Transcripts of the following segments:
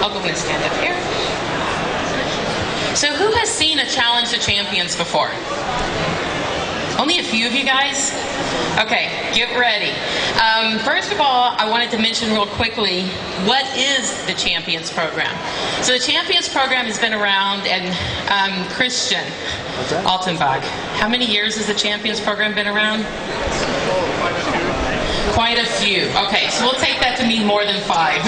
I'll go and stand up here. So who has seen a Challenge the Champions before? Only a few of you guys? Okay, get ready. First of all, I wanted to mention real quickly, what is the Champions Program? So the Champions Program has been around, and Christian Altenbach, how many years has the Champions Program been around? Quite a few. Okay, so we'll take that to mean more than 5.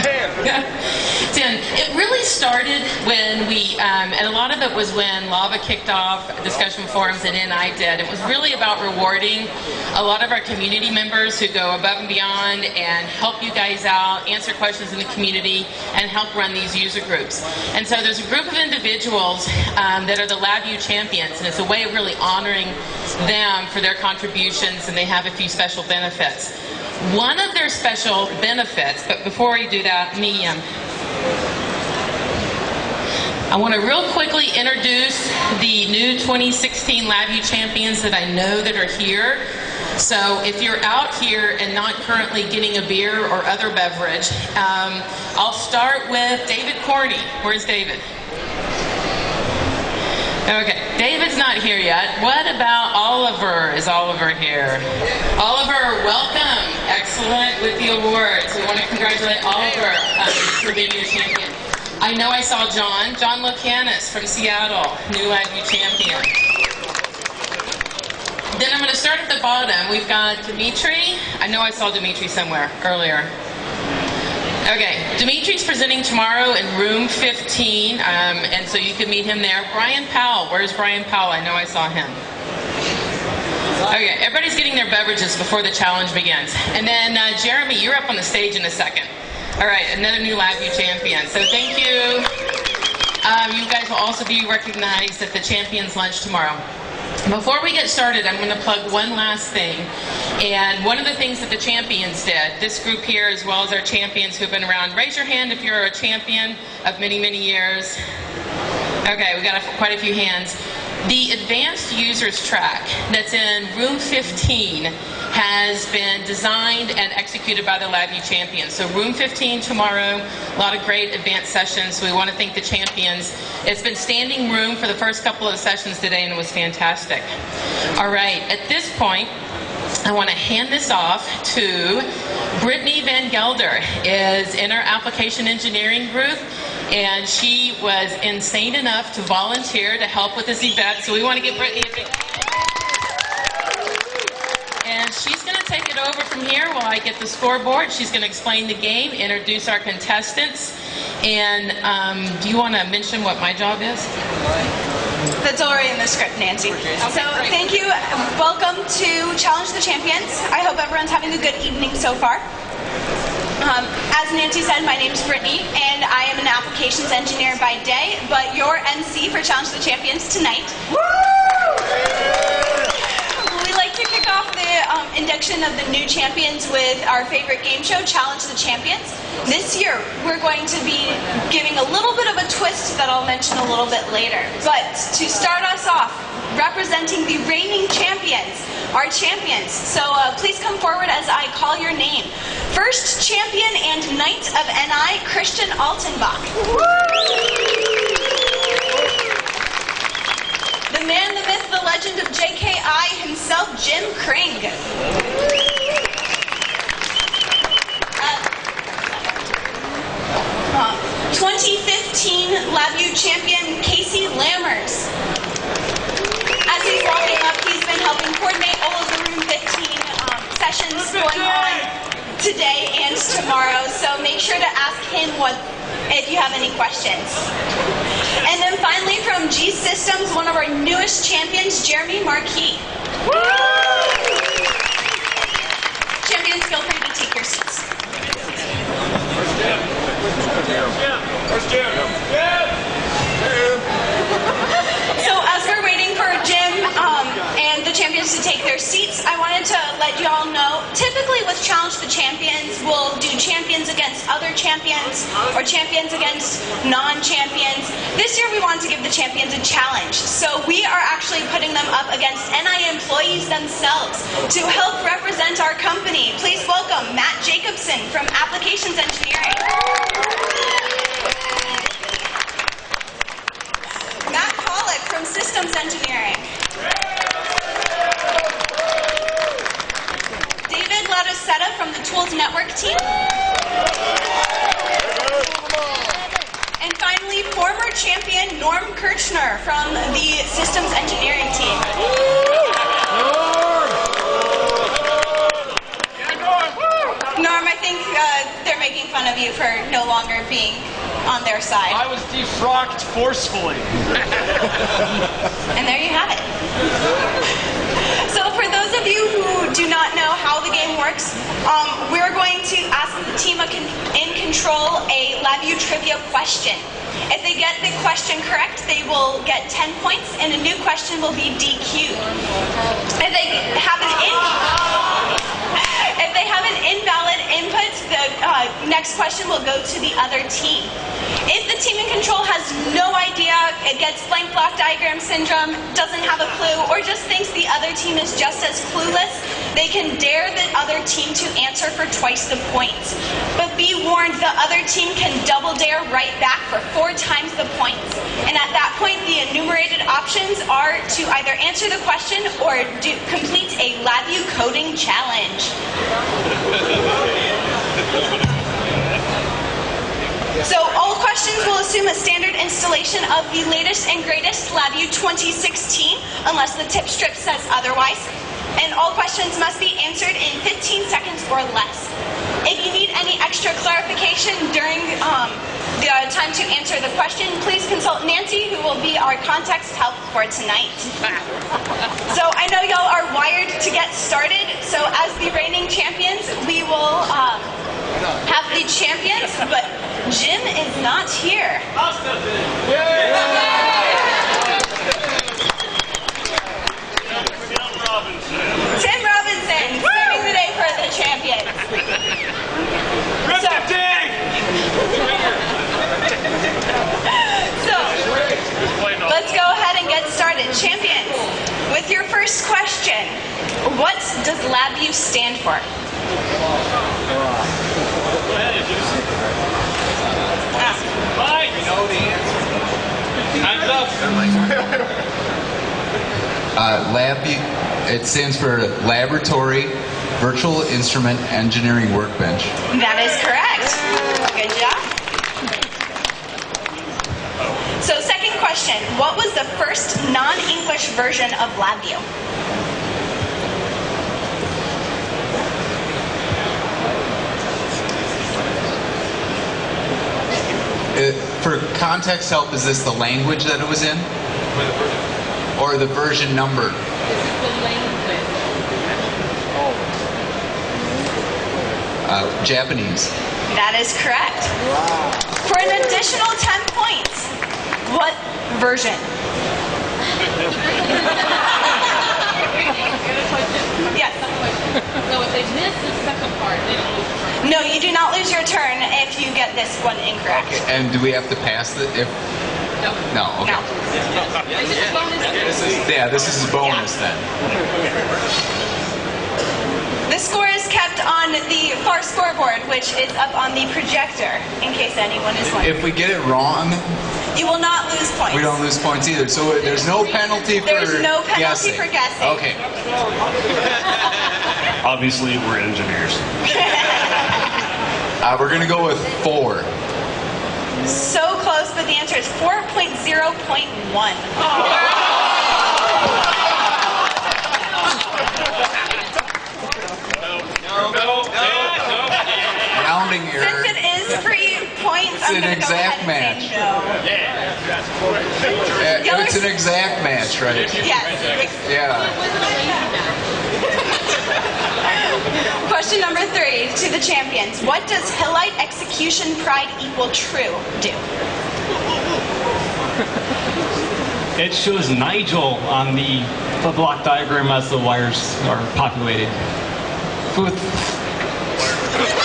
10. It really started when we, and a lot of it was when Lava kicked off discussion forums and NI did. It was really about rewarding a lot of our community members who go above and beyond and help you guys out, answer questions in the community, and help run these user groups. And so there's a group of individuals that are the LabVIEW champions, and it's a way of really honoring them for their contributions, and they have a few special benefits. One of their special benefits, but before we do that, I want to real quickly introduce the new 2016 LabVIEW champions that I know that are here. So if you're out here and not currently getting a beer or other beverage, I'll start with David Corney. Where's David? Okay, David's not here yet. What about Oliver? Is Oliver here? Oliver, welcome. Excellent with the awards. We want to congratulate Oliver for being your champion. I know I saw John. John Locanis from Seattle, new LabVIEW champion. Then I'm going to start at the bottom. We've got Dimitri. I know I saw Dimitri somewhere earlier. Okay, Dimitri's presenting tomorrow in room 15, and so you can meet him there. Brian Powell, where's Brian Powell? I know I saw him. Okay, everybody's getting their beverages before the challenge begins. And then Jeremy, you're up on the stage in a second. All right, another new LabVIEW champion. So thank you. You guys will also be recognized at the Champions Lunch tomorrow. Before we get started, I'm going to plug one last thing. And one of the things that the champions did, this group here as well as our champions who have been around, raise your hand if you're a champion of many, many years. Okay, we got quite a few hands. The advanced users track that's in room 15 has been designed and executed by the LabVIEW champions. So room 15 tomorrow, a lot of great advanced sessions. We want to thank the champions. It's been standing room for the first couple of sessions today, and it was fantastic. All right, at this point, I want to hand this off to Brittany Van Gelder, is in our application engineering group, and she was insane enough to volunteer to help with this event. So we want to give Brittany a big hand. And she's going to take it over from here while I get the scoreboard. She's going to explain the game, introduce our contestants, and do you want to mention what my job is? That's already in the script, Nancy. So thank you. Welcome to Challenge the Champions. I hope everyone's having a good evening so far. As Nancy said, my name's Brittany, and I am an applications engineer by day, but your MC for Challenge the Champions tonight. We like to kick off the induction of the new champions with our favorite game show, Challenge the Champions. This year, we're going to be giving a little bit of a twist that I'll mention a little bit later. But to start us off, representing the reigning champions, our champions. So please come forward as I call your name. First champion and knight of NI, Christian Altenbach. The man, the myth, the legend of JKI himself, Jim Kring. 2015 LabVIEW champion, Casey Lammers. As he's walking up, he's been helping coordinate all of the Room 15 sessions going on today and tomorrow, so make sure to ask him if you have any questions. And then finally from G Systems, one of our newest champions, Jeremy Marquis. Champions, feel free to take your seats. So as we're waiting for Jim and the champions to take their seats, I wanted to let you all know, typically with Challenge the Champions, we'll do champions against other champions or champions against non-champions. This year we wanted to give the champions a challenge. So we are actually putting them up against NI employees themselves to help represent our company. Please welcome Matt Jacobson from Applications Engineering. champion, Norm Kirchner from the Systems Engineering team. Norm, I think they're making fun of you for no longer being on their side. I was defrocked forcefully. And there you have it. So for those of you who do not know how the game works, we're going to ask the team in control a LabVIEW trivia question. If they get the question correct, they will get 10 points, and a new question will be DQ'd. If they have an invalid input, the next question will go to the other team. If the team in control has no idea, it gets blank block diagram syndrome, doesn't have a clue, or just thinks the other team is just as clueless, they can dare the other team to answer for twice the points. But be warned, the other team can double dare right back for 4 times the points. And at that point, the enumerated options are to either answer the question or complete a LabVIEW coding challenge. So all questions will assume a standard installation of the latest and greatest LabVIEW 2016, unless the tip strip says otherwise. And all questions must be answered in 15 seconds or less. If you need any extra clarification during the time to answer the question, please consult Nancy, who will be our context help for tonight. So I know y'all are wired to get started, so as the reigning champions, we will have the champions, but Jim is not here. Tim Robinson, saving the day for the champions. So, let's go ahead and get started. Champions, with your first question, what does LabVIEW stand for? LabVIEW, it stands for Laboratory Virtual Instrument Engineering Workbench. That is correct. Good job. So second question, what was the first non-English version of LabVIEW? For context help, is this the language that it was in? Or the version number? This is the language. Japanese. That is correct. Wow. For an additional 10 points, what version? Yes. So if they miss the second part, they don't lose the first. No, you do not lose your turn if you get this one incorrect. Okay. And do we have to pass it if? No. No. Okay. No. This is a bonus. This is a bonus then. The score is kept on the far scoreboard, which is up on the projector, in case anyone is wondering. If we get it wrong, You will not lose points. we don't lose points either. So there's no penalty for There's no penalty guessing. for guessing. Okay. Obviously, we're engineers. We're going to go with 4. So close, but the answer is 4.0.1. Rounding error. Since it is 3 points, It's I'm an going to go exact ahead match. and say no. It's an exact match, right? Yes. Yeah. Question number 3 to the champions. What does Hillite execution pride equal true do? It shows Nigel on the block diagram as the wires are populated.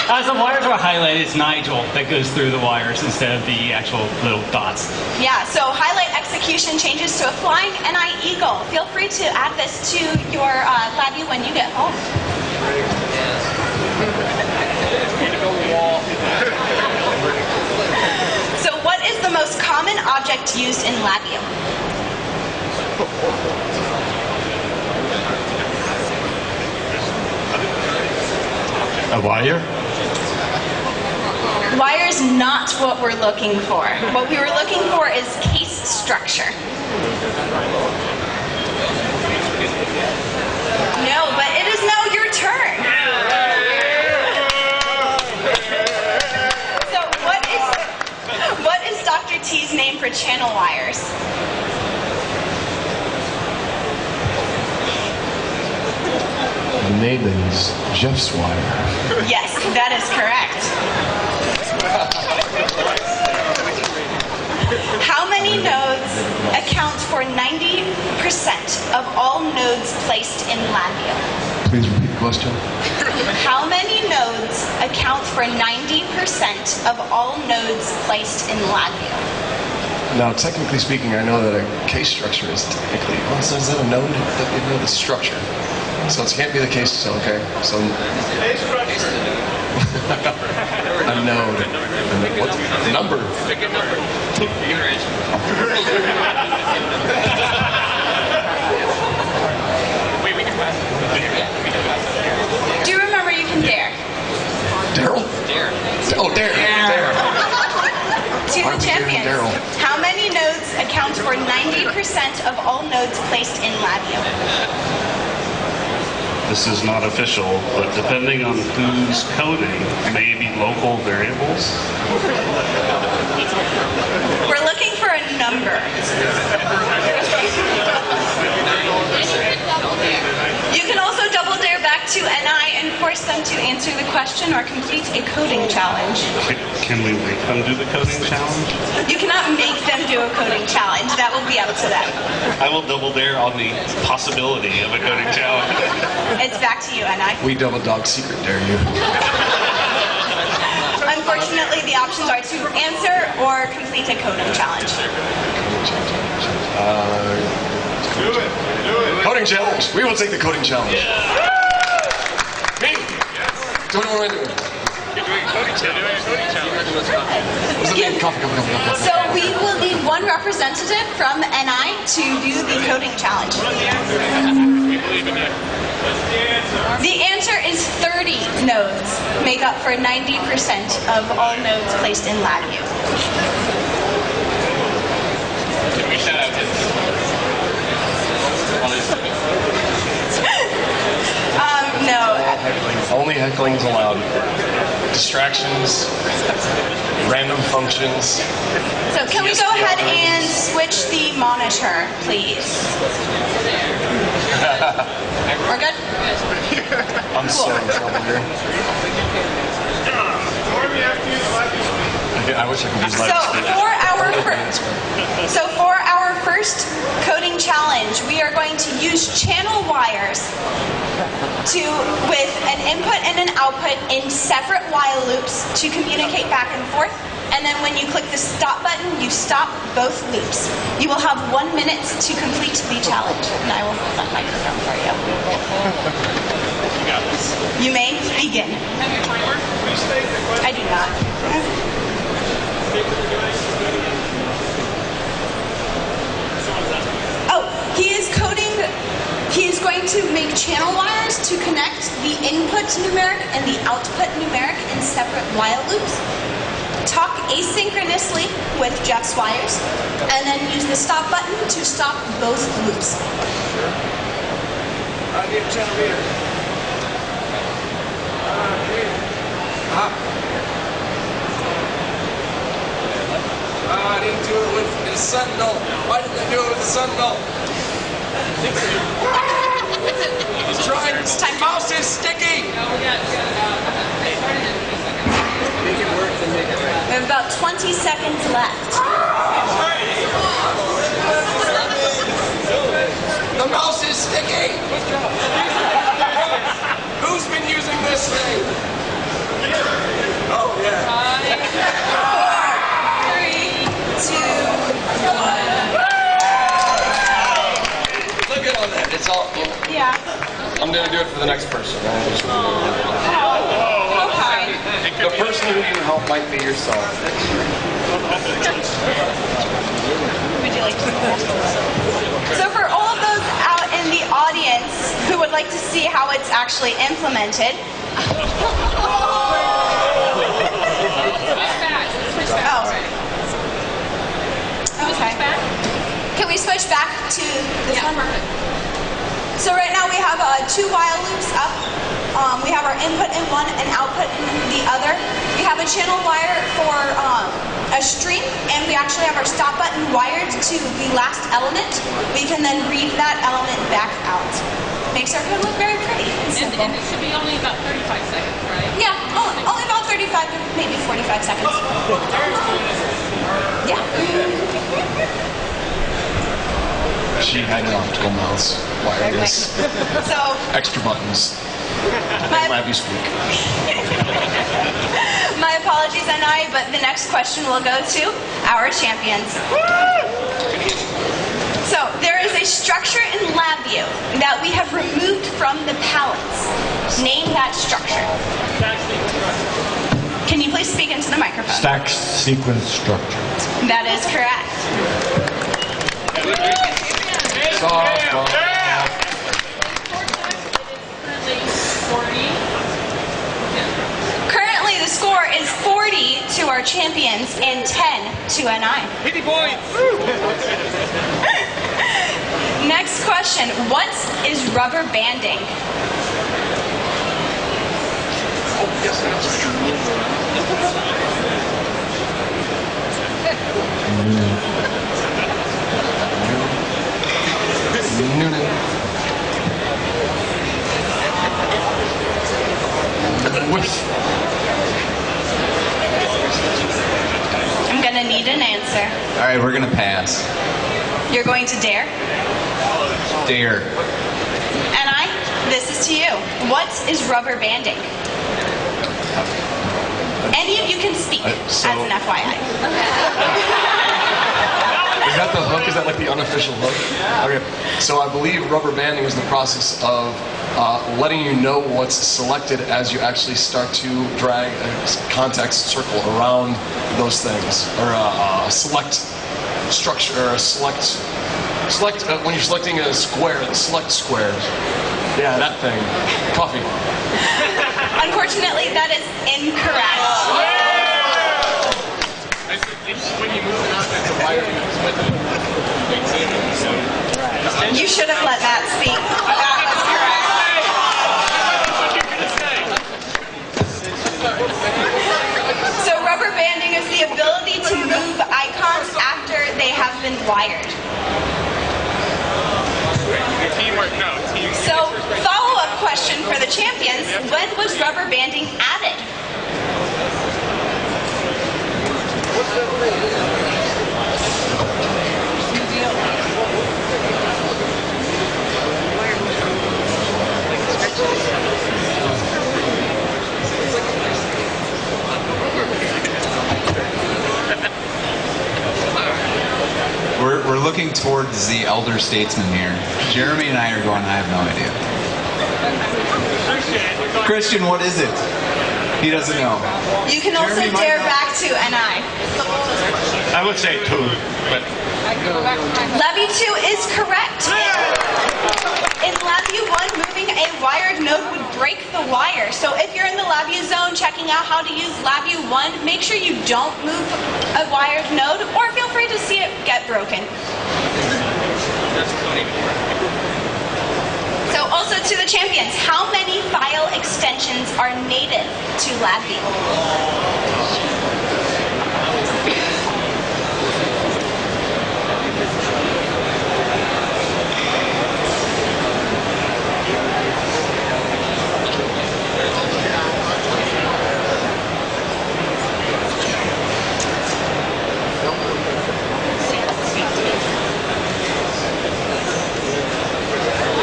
As the wires are highlighted, it's Nigel that goes through the wires instead of the actual little dots. Yeah, so highlight execution changes to a flying NI eagle. Feel free to add this to your LabVIEW when you get home. So what is the most common object used in LabVIEW? A wire? Wire's not what we're looking for. What we were looking for is case structure? No, but it is now your turn. So what is Dr. T's name for channel wires? The name is Jeff's wire. Yes, that is correct. How many nodes account for 90% of all nodes placed in LabVIEW? Please repeat the question. How many nodes account for 90% of all nodes placed in LabVIEW? Now, technically speaking, I know that a case structure is technically. Oh, so is that a node? You know the structure. So it can't be the case. So okay. So Case structure. a node. What's the number? Pick a number. Wait, we can pass it. Do you remember you can dare? Daryl? Dare. Oh, Dare. Dare. To Aren't the we daring champions. Daryl? How many nodes account for 90% of all nodes placed in LabVIEW? This is not official, but depending on who's coding, may be local variables. We're looking for a number. You can also double dare back to NI and force them to answer the question or complete a coding challenge. Can we make them do the coding challenge? You cannot make them do a coding challenge. That will be up to them. I will double dare on the possibility of a coding challenge. It's back to you, NI. We double dog secret dare you. Unfortunately, the options are to answer or complete a coding challenge. Do it. Coding challenge. We will take the coding challenge. Me. Do what I do. You're doing a coding challenge. What's the name? Coffee. So we will need one representative from NI to do the coding challenge. We believe in you. The answer is 30 nodes make up for 90% of all nodes placed in LabVIEW. Can we shout out No. Only heckling's allowed. Distractions, random functions. So can we go ahead and switch the monitor, please? We're good? I'm so in trouble here. I wish I could use So for our first coding challenge, we are going to use channel wires with an input and an output in separate while loops to communicate back and forth. And then when you click the stop button, you stop both loops. You will have 1 minute to complete the challenge. And I will hold that microphone for you. You may begin. Have your timer? I do not. Oh, he is coding. He is going to make channel wires to connect the input numeric and the output numeric in separate while loops. Talk asynchronously with Jeff's wires, and then use the stop button to stop both loops. I need a channel reader. I didn't do it with the Sentinel. Why didn't I do it with the Sentinel? He's trying. It's time. Mouse is sticky. Make it work, then make it right. We have about 20 seconds left. The mouse is sticky. Who's been using this thing? Oh yeah. 5, 4, 3, 2, 1. Look at all that. It's all. Yeah. I'm gonna do it for the next person. Okay. The person who you help might be yourself. Would you like to? So for all of those out in the audience who would like to see how it's actually implemented. Oh. Okay. we switch back to this one? So right now we have 2 while loops up. We have our input in one and output in the other. We have a channel wire for a stream, and we actually have our stop button wired to the last element. We can then read that element back out. Makes our code look very pretty and simple. And it should be only about 35 seconds, right? Yeah, only about 35 to maybe 45 seconds. Yeah. She had an optical mouse, wireless, So, extra buttons. my, LabVIEW speak. my apologies, NI, but the next question will go to our champions. So, there is a structure in LabVIEW that we have removed from the palettes. Name that structure. Can you please speak into the microphone? Stack sequence structure. That is correct. Softball. Currently, the score is 40 to our champions and 10 to NI. 50 points. Next question. What is rubber banding? Noonan. I'm gonna need an answer. All right, we're gonna pass. You're going to dare? Dare. NI, this is to you. What is rubber banding? Any of you can speak, so- as an FYI. Is that the hook? Is that like the unofficial hook? Okay. So I believe rubber banding is the process of letting you know what's selected as you actually start to drag a context circle around those things, or a select structure, or a select when you're selecting a square, the select square. Yeah, that thing. Coffee. Unfortunately, that is incorrect. When you move it out, that's a wire. You should have let that speak. That was correct. So rubber banding is the ability to move icons after they have been wired. Teamwork, no. Team. So, follow-up question for the champions. When was rubber banding added? We're looking towards the elder statesman here. Jeremy and I are going, I have no idea. Christian, what is it? He doesn't know. You can also Jeremy might dare know. back to NI. I would say 2, but LabVIEW 2 is correct. In LabVIEW 1, moving a wired node would break the wire. So if you're in the LabVIEW zone checking out how to use LabVIEW 1, make sure you don't move a wired node, or feel free to see it get broken. So also to the champions, how many file extensions are native to LabVIEW?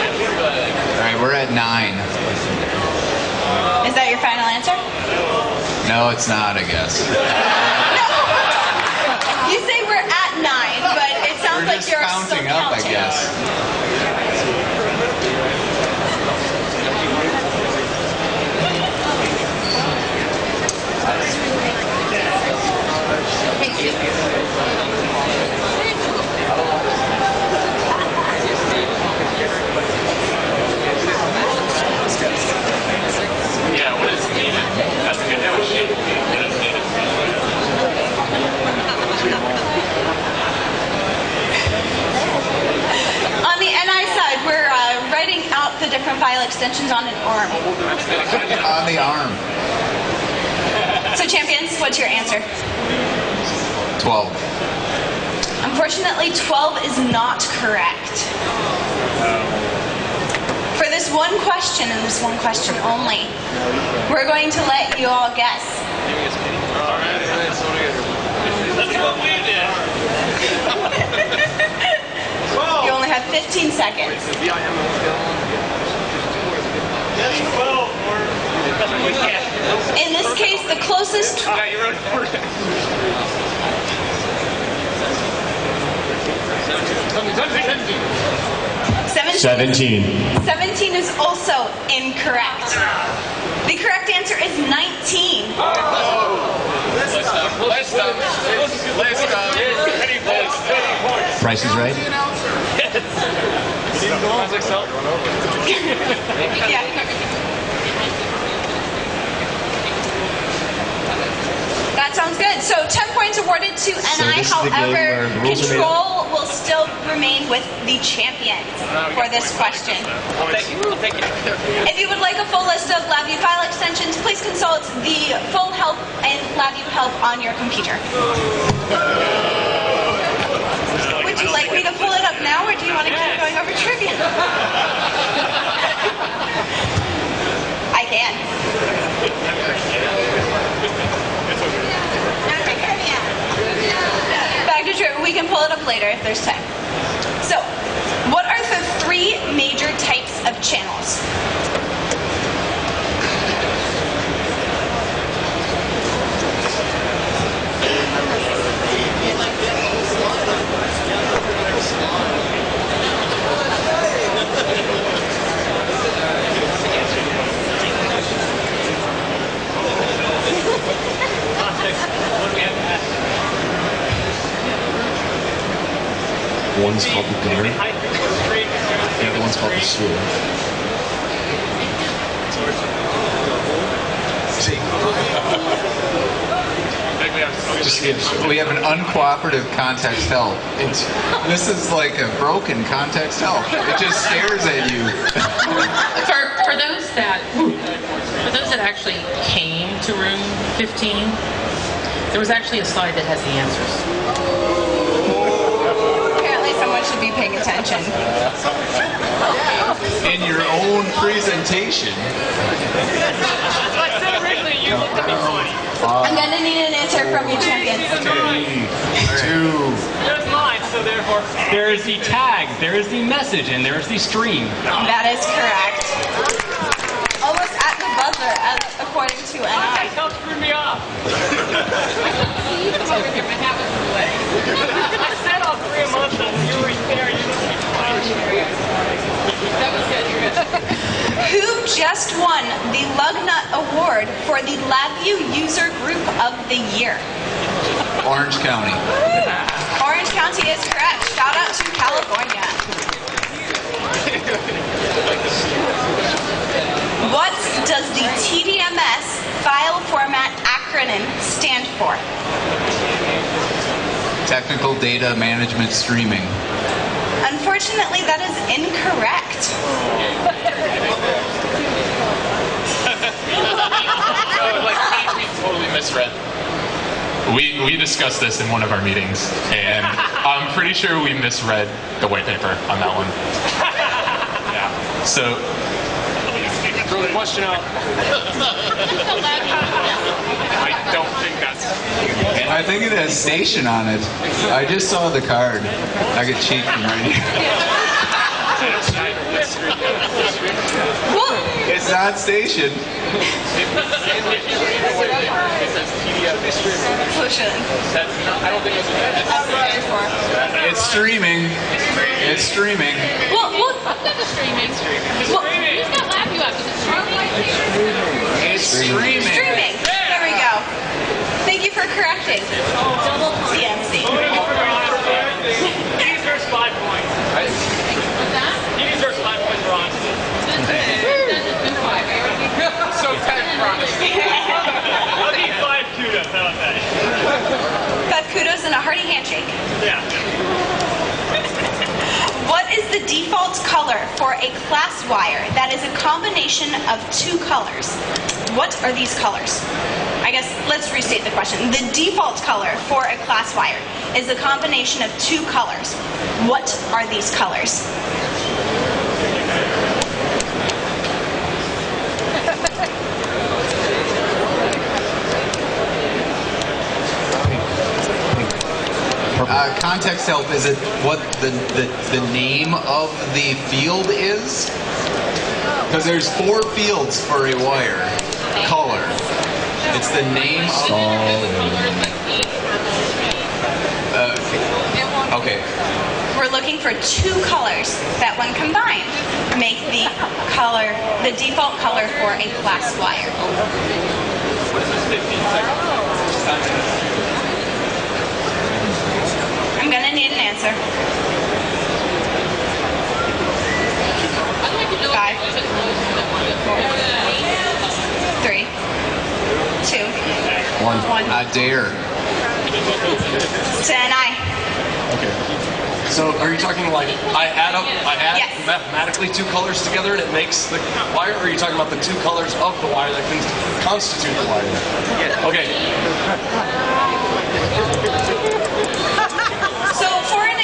All right, we're at 9. Is that your final answer? No, it's not, I guess. You say we're at 9, but it sounds We're like just you're counting still up, I counting. guess. Yeah, what is needed? That's a good question. What is needed? file extensions on an arm? On the arm. So champions, what's your answer? 12. Unfortunately, 12 is not correct. For this one question and this one question only, we're going to let you all guess. You only have 15 seconds. In this case, the closest... 17. 17 is also incorrect. The correct answer is 19. Price is Right? Yeah. That sounds good. So 10 points awarded to NI. this is the game However, where the rules are made control will still remain with the champions for this question. If you would like a full list of LabVIEW file extensions, please consult the full help and LabVIEW help on your computer. Would you like me to pull it up now, or do you want to keep going over trivia? I can. Back to trivia. We can pull it up later if there's time. So, what are the 3 major types of channels? One's called the gutter. The other one's called the sewer. We have an uncooperative context help. This is like a broken context help. It just stares at you. For those that actually came to room 15, there was actually a slide that has the answers. Apparently someone should be paying attention. In your own presentation. I'm gonna need an answer from you, champions. 2. There's mine, so therefore. There is the tag, there is the message, and there is the stream. That is correct. Almost at the buzzer, according to NI. Don't screw me off. I said all 3 a month, and you were there. That was good. Who just won the Lugnut Award for the LabVIEW User Group of the Year? Orange County. Orange County is correct. Shout out to California. What does the TDMS file format acronym stand for? Technical Data Management Streaming. Unfortunately, that is incorrect. We totally misread. We discussed this in one of our meetings, and I'm pretty sure we misread the white paper on that one. Yeah. So. Throw the question out. I don't think that's. I think it has station on it. I just saw the card. I could cheat from right here. It's not station. It's streaming. It's streaming. Well, what's the streaming? Well, who's got LabVIEW up? Is it streaming? It's streaming. Streaming. There we go. Thank you for correcting. Double TMC. He deserves 5 points. What's that? He deserves 5 points for honesty. So 10 promise. I'll give you 5 kudos. How about that? 5 kudos and a hearty handshake. Yeah. What is the default color for a class wire that is a combination of two colors? What are these colors? I guess let's restate the question. The default color for a class wire is a combination of two colors. What are these colors? Context help, is it what the name of the field is? Because there's 4 fields for a wire. Color. It's the name of... Okay. We're looking for two colors that, when combined, make the default color for a class wire. I'm going to need an answer. 5, 4, 3, 2, 1. I dare. It's an I. Okay. So are you talking like I add Yes. mathematically 2 colors together and it makes the wire, or are you talking about the 2 colors of the wire that can constitute the wire? Okay.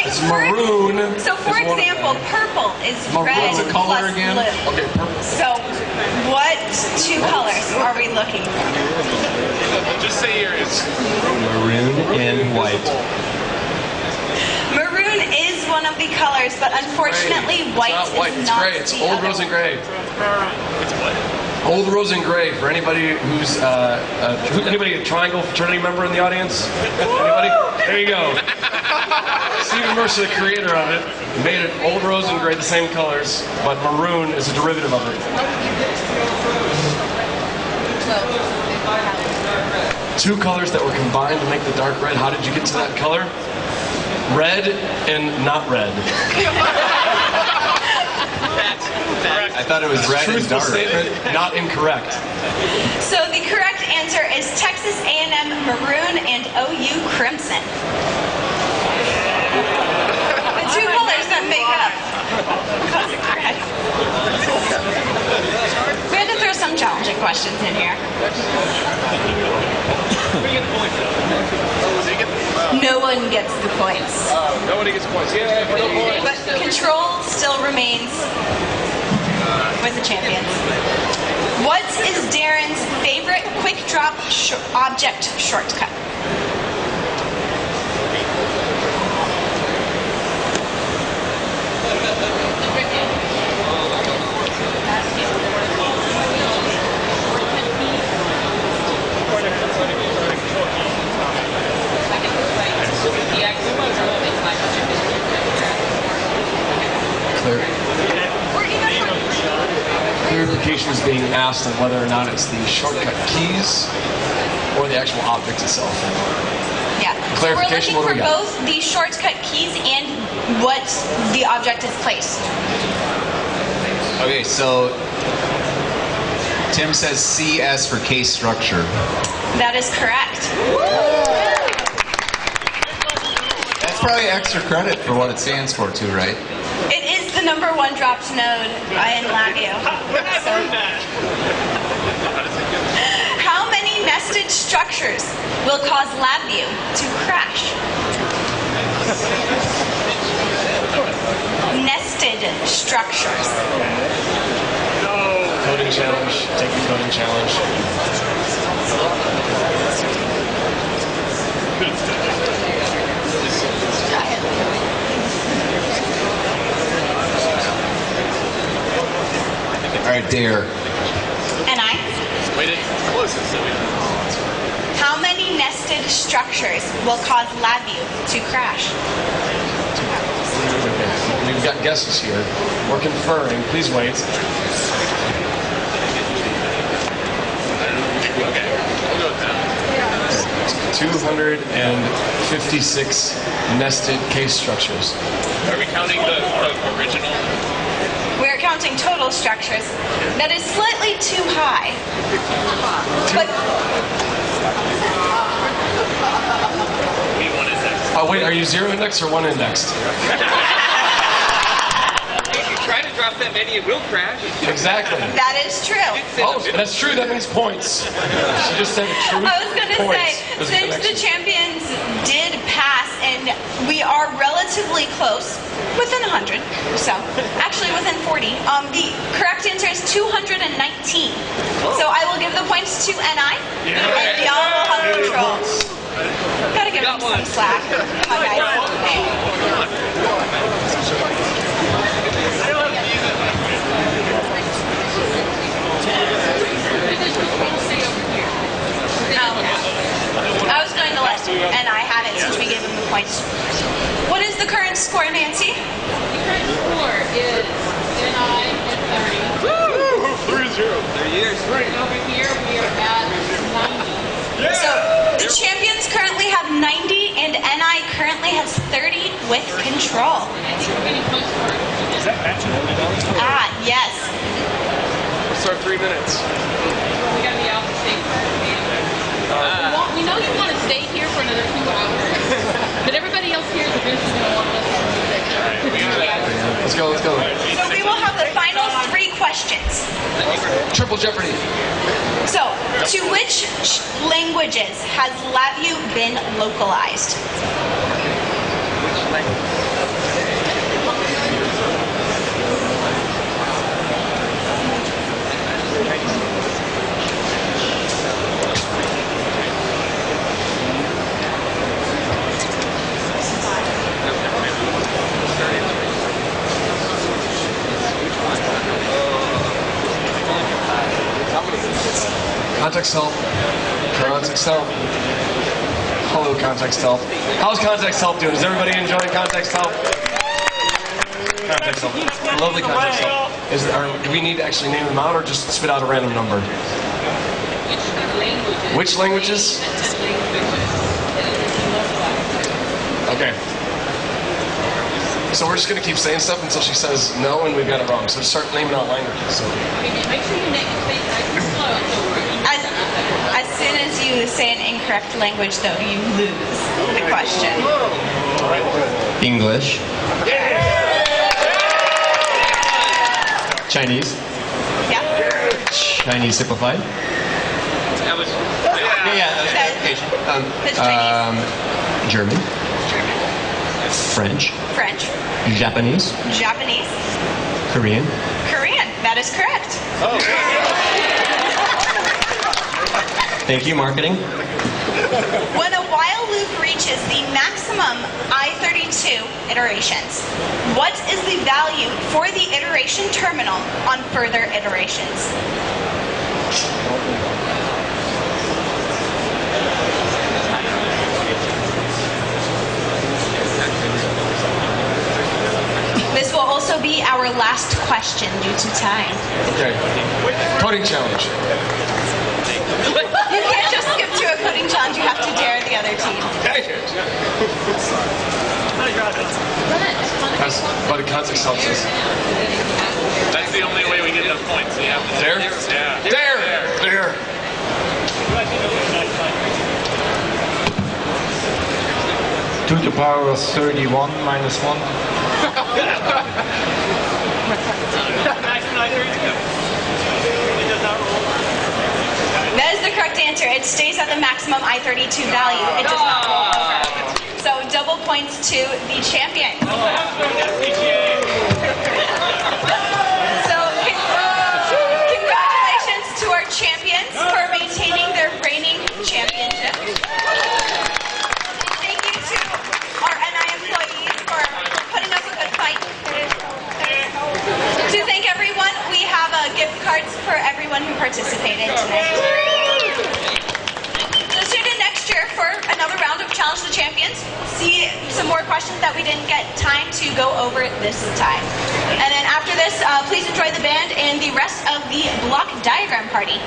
It's maroon. So for example, purple is red What's the color plus again? blue. Okay, purple. So what 2 colors are we looking for? Just say yours. Maroon and white. Maroon is one of the colors, but unfortunately, white It's not white. is It's not gray. It's the old other rose and one. gray. It's what? Old rose and gray. For anybody who's anybody a triangle fraternity member in the audience? Anybody? There you go. Stephen Mercer, the creator of it, made it old rose and gray, the same colors, but maroon is a derivative of it. 2 colors that were combined to make the dark red. How did you get to that color? Red and not red. I thought it was red and Truthful dark. statement, not incorrect. So the correct answer is Texas A&M Maroon and OU Crimson. The 2 colors that make up. We had to throw some challenging questions in here. No one gets the points. Nobody gets points. Yeah, But control still remains with the champions. What is Darren's favorite quick drop object shortcut? Clarification is being asked on whether or not it's the shortcut keys or the actual object itself. Yeah. Clarification, We're what do looking we for got? both the shortcut keys and what the object is placed. Okay, so Tim says CS for case structure. That is correct. That's probably extra credit for what it stands for too, right? It is the #1 dropped node in LabVIEW. How many nested structures will cause LabVIEW to crash? Nested structures. Coding challenge. Take the coding challenge. All right, dare. And I? Wait, it's closest, so we How many nested structures will cause LabVIEW to crash? We've got guesses here. We're conferring. Please wait. 256 nested case structures. Are we counting the original? We're counting total structures. That is slightly too high. But We one index. Oh, wait, are you 0 indexed or 1 indexed? across that many, it will crash. Exactly. That is true. Oh, that's true. That means points. She just said true. I was going to say, There's a since the connection. champions did pass, and we are relatively close, within 100, so actually within 40, the correct answer is 219. So I will give the points to NI, and y'all will have control. Gotta give them some slack. Come on, guys. I was going to let NI have it since we gave him the points. What is the current score, Nancy? The current score is NI at 30. 3-0. And over here we are at 90. So the champions currently have 90 and NI currently has 30 with control. I think we're getting close to it. Ah, yes. What's our 3 minutes? We gotta be out the state first. We know you want to stay here for another 2 hours, but everybody else here is eventually going to want to listen. Let's go. So we will have the final 3 questions. Triple Jeopardy. So, to which languages has LabVIEW been localized? Context help. Context help. Hello, Context help. How's Context help doing? Is everybody enjoying Context help? Context help. Lovely Context help. Do we need to actually name them out or just spit out a random number? Which languages? Okay. So we're just going to keep saying stuff until she says no and we've got it wrong. So just start naming out languages. So. Make sure you name it nice and slow. As soon as you say an incorrect language, though, you lose the question. English. Chinese. Yeah? Chinese simplified. That was, That's Chinese. German. French. French. Japanese. Japanese. Korean. Korean. That is correct. Thank you, marketing. When a while loop reaches the maximum I32 iterations, what is the value for the iteration terminal on further iterations? This will also be our last question due to time. Okay. Coding challenge. You can't just skip to a coding challenge, you have to dare the other team. Dang it. That's what Context helps us. That's the only way we get enough points. So you have to Dare? Yeah. Dare. To the power of 31 minus 1. That is the correct answer. It stays at the maximum I32 value. It does not roll over. So double points to the champion. So congratulations to our champions for maintaining their reigning championship. Thank you to our NI employees for putting up a good fight. To thank everyone, we have gift cards for everyone who participated tonight. So tune in next year for another round of Challenge the Champions. See some more questions that we didn't get time to go over this time. And then after this, please enjoy the band and the rest of the block diagram party.